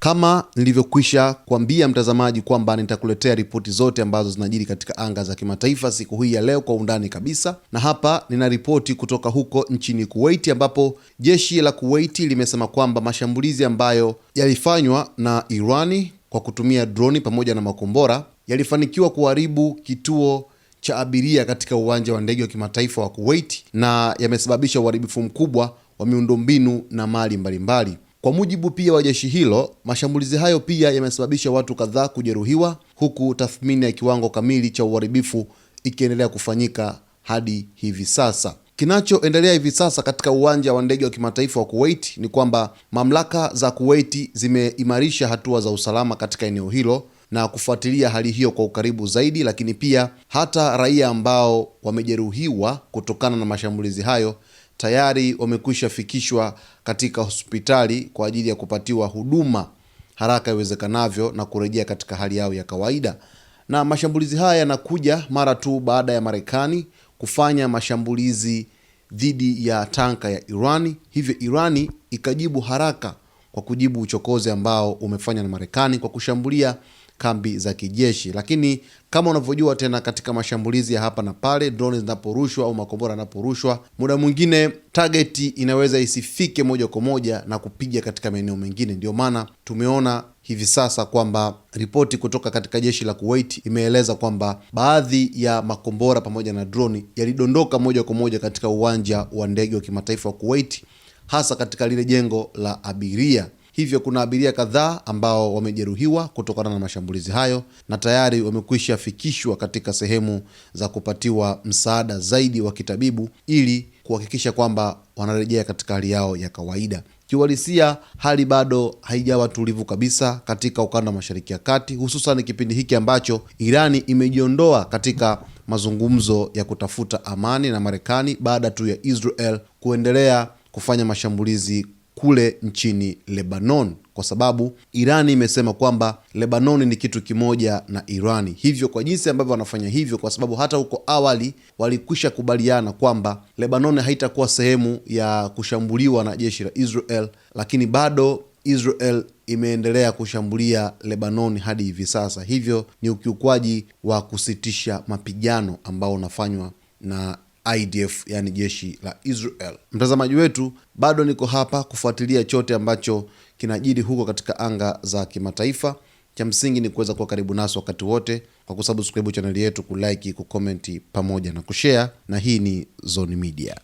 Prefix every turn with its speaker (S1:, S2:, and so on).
S1: Kama nilivyokwisha kuambia mtazamaji kwamba nitakuletea ripoti zote ambazo zinajiri katika anga za kimataifa siku hii ya leo kwa undani kabisa, na hapa nina ripoti kutoka huko nchini Kuwait, ambapo jeshi la Kuwait limesema kwamba mashambulizi ambayo yalifanywa na Irani kwa kutumia droni pamoja na makombora yalifanikiwa kuharibu kituo cha abiria katika uwanja wa ndege wa kimataifa wa Kuwait na yamesababisha uharibifu mkubwa wa miundombinu na mali mbalimbali. Kwa mujibu pia wa jeshi hilo, mashambulizi hayo pia yamesababisha watu kadhaa kujeruhiwa, huku tathmini ya kiwango kamili cha uharibifu ikiendelea kufanyika hadi hivi sasa. Kinachoendelea hivi sasa katika uwanja wa ndege wa kimataifa wa Kuwait ni kwamba mamlaka za Kuwait zimeimarisha hatua za usalama katika eneo hilo na kufuatilia hali hiyo kwa ukaribu zaidi, lakini pia hata raia ambao wamejeruhiwa kutokana na mashambulizi hayo tayari wamekwisha fikishwa katika hospitali kwa ajili ya kupatiwa huduma haraka iwezekanavyo na kurejea katika hali yao ya kawaida. Na mashambulizi haya yanakuja mara tu baada ya Marekani kufanya mashambulizi dhidi ya tanka ya Irani. Hivyo Irani ikajibu haraka kwa kujibu uchokozi ambao umefanywa na Marekani kwa kushambulia kambi za kijeshi. Lakini kama unavyojua tena, katika mashambulizi ya hapa na pale, drone zinaporushwa au makombora yanaporushwa, muda mwingine target inaweza isifike moja kwa moja na kupiga katika maeneo mengine. Ndio maana tumeona hivi sasa kwamba ripoti kutoka katika jeshi la Kuwait imeeleza kwamba baadhi ya makombora pamoja na drone yalidondoka moja kwa moja katika uwanja wa ndege wa kimataifa wa Kuwait, hasa katika lile jengo la abiria. Hivyo kuna abiria kadhaa ambao wamejeruhiwa kutokana na mashambulizi hayo na tayari wamekwisha fikishwa katika sehemu za kupatiwa msaada zaidi wa kitabibu ili kuhakikisha kwamba wanarejea katika hali yao ya kawaida. Kiuhalisia, hali bado haijawa tulivu kabisa katika ukanda wa Mashariki ya Kati, hususan kipindi hiki ambacho Irani imejiondoa katika mazungumzo ya kutafuta amani na Marekani baada tu ya Israel kuendelea kufanya mashambulizi kule nchini Lebanon, kwa sababu Irani imesema kwamba Lebanon ni kitu kimoja na Irani. Hivyo kwa jinsi ambavyo wanafanya hivyo, kwa sababu hata huko awali walikwisha kubaliana kwamba Lebanon haitakuwa sehemu ya kushambuliwa na jeshi la Israel, lakini bado Israel imeendelea kushambulia Lebanon hadi hivi sasa. Hivyo ni ukiukwaji wa kusitisha mapigano ambao unafanywa na IDF, yani jeshi la Israel. Mtazamaji wetu, bado niko hapa kufuatilia chote ambacho kinajiri huko katika anga za kimataifa. Cha msingi ni kuweza kuwa karibu nasi wakati wote kwa kusubscribe channel yetu, kulike, kucomment pamoja na kushare, na hii ni Zone Media.